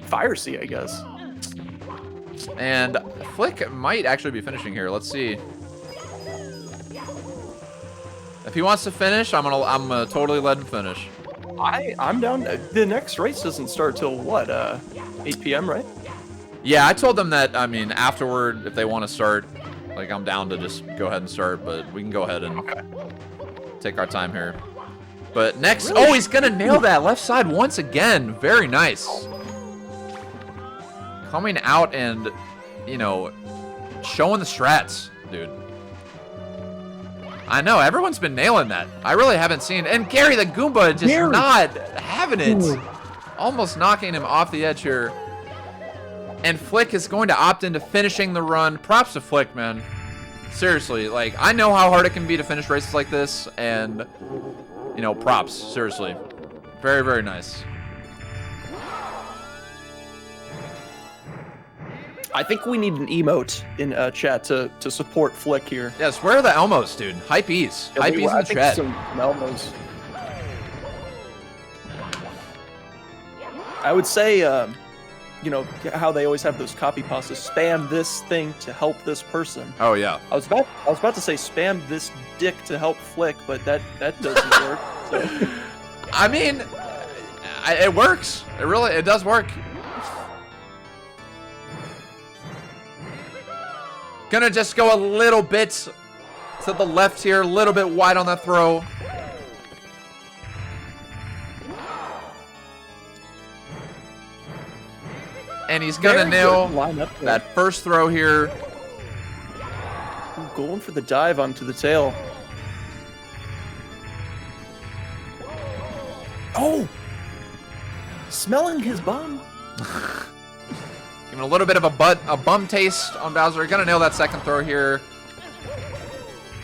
Fire Sea, I guess. And Flick might actually be finishing here. Let's see. If he wants to finish, I'm gonna totally let him finish. I'm down. The next race doesn't start till what? 8 p.m. right? Yeah, I told them that, I mean, afterward, if they want to start, like, I'm down to just go ahead and start, but we can go ahead and take our time here. But next, Really? oh, he's gonna nail that left side once again. Very nice. Coming out and, you know, showing the strats, dude. I know, everyone's been nailing that. I really haven't seen, and Gary the Goomba just not having it. Almost knocking him off the edge here. And Flick is going to opt into finishing the run. Props to Flick, man. Seriously, like, I know how hard it can be to finish races like this, and, you know, props, seriously. Very, very nice. I think we need an emote in chat to support Flick here. Yes, where are the Elmos, dude? Hypees. Hypees in the chat. Some Elmos. I would say, you know, how they always have those copy pastas. Spam this thing to help this person. Oh, yeah. I was about to say spam this dick to help Flick, but that doesn't work. So. I mean, it works. It does work. Gonna just go a little bit to the left here, a little bit wide on that throw. And he's gonna nail that first throw here. Going for the dive onto the tail. Oh! Smelling his bum. Giving a little bit of a bum taste on Bowser. Gonna nail that second throw here.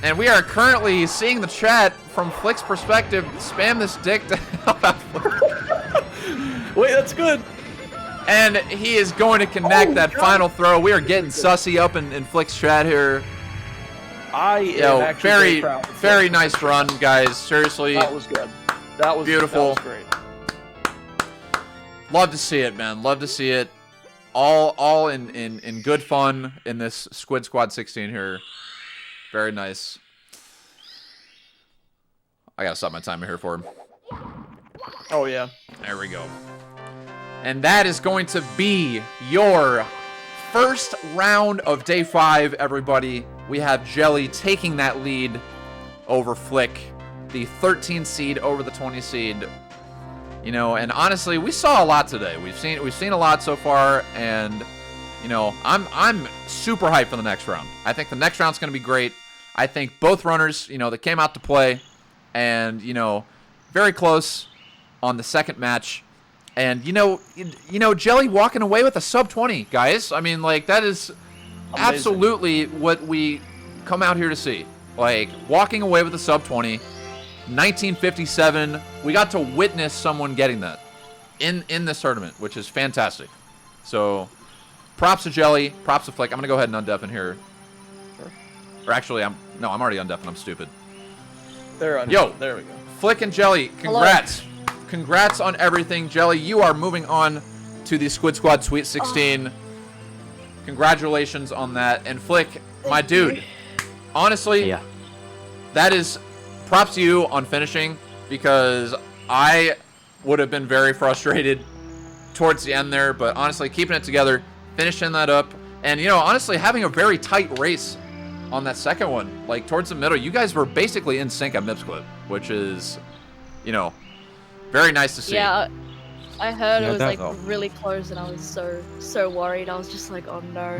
And we are currently seeing the chat from Flick's perspective. Spam this dick to help out Flick. Wait, that's good. And he is going to connect that final throw. We are getting sussy up in Flick's chat here. I am actually very proud. Very nice run, guys. Seriously. That was good. That was beautiful. That was great. Love to see it, man. Love to see it. All in good fun in this Squid Squad 16 here. Very nice. I gotta stop my timer here for him. Oh yeah. There we go. And that is going to be your first round of day 5, everybody. We have Jelly taking that lead over Flick, the 13 seed over the 20 seed. You know, and honestly, we saw a lot today. We've seen a lot so far, and you know, I'm super hyped for the next round. I think the next round's going to be great. I think both runners, you know, that came out to play, and you know, very close on the second match. And you know, Jelly walking away with a sub 20, guys. I mean, like, that is amazing. Absolutely what we come out here to see. Like, walking away with a sub 20. 1957. We got to witness someone getting that in this tournament, which is fantastic. So, props to Jelly, props to Flick. I'm gonna go ahead and undeafen here. Sure. Or actually, I'm already undeafen. I'm stupid. There we go. Flick and Jelly, congrats. Hello. Congrats on everything. Jelly, you are moving on to the Squid Squad Sweet 16. Congratulations on that. And Flick, my dude, honestly, yeah, that is props to you on finishing, because I would have been very frustrated towards the end there, but honestly, keeping it together, finishing that up, and you know, honestly, having a very tight race on that second one, like towards the middle. You guys were basically in sync at Mipsplit, which is, you know, very nice to see. Yeah, I heard it was like really close, and I was so worried. I was just like, oh no.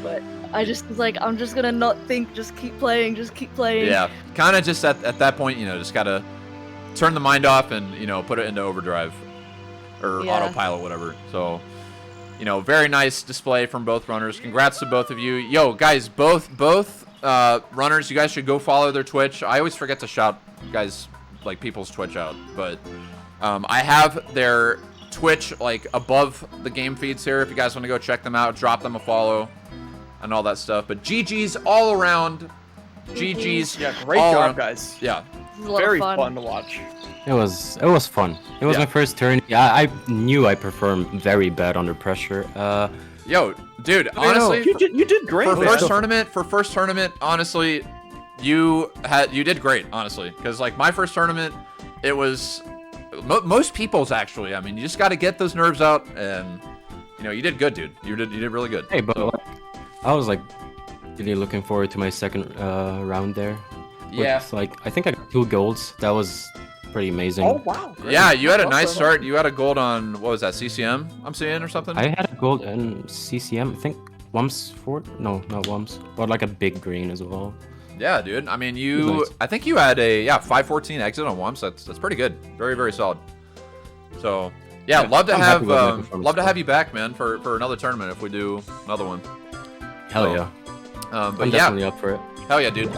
But I just was like, I'm just gonna not think, just keep playing, Yeah, kind of just at that point, you know, just gotta turn the mind off and, you know, put it into overdrive or autopilot, whatever. So, you know, very nice display from both runners. Congrats to both of you. Yo, guys, both runners, you guys should go follow their Twitch. I always forget to shout guys, like, people's Twitch out, but I have their Twitch like above the game feeds here. If you guys want to go check them out, drop them a follow. and all that stuff. But GG's all around. GG's. Yeah, great all job, around. guys. Yeah. This is a lot Very of fun to watch. It was fun. It was Yeah. my first turn. Yeah, I knew I performed very bad under pressure. Yo, dude, I know. honestly, You did great, for man. first tournament, honestly, you did great, honestly, because like my first tournament, it was most people's actually. I mean, you just got to get those nerves out, and you know, you did good, dude. You did really good. Hey, but like, I was like really looking forward to my second round there. Yeah. With, like I think I got 2 golds. That was pretty amazing. Oh wow. Great. Yeah, you had a nice Awesome. start. You had a gold on what was that, CCM? I'm seeing or something. I had a gold in CCM. I think Wumps Fort. No, not Wumps. But like a big green as well. Yeah, dude. I mean, Nice. I think you had a 514 exit on Wumps. That's pretty good. Very, very solid. So yeah, love to I'm have happy with my performance, to have you back, man, for another tournament if we do another one. Hell So, yeah. But I'm yeah, definitely up for it. hell yeah, dude.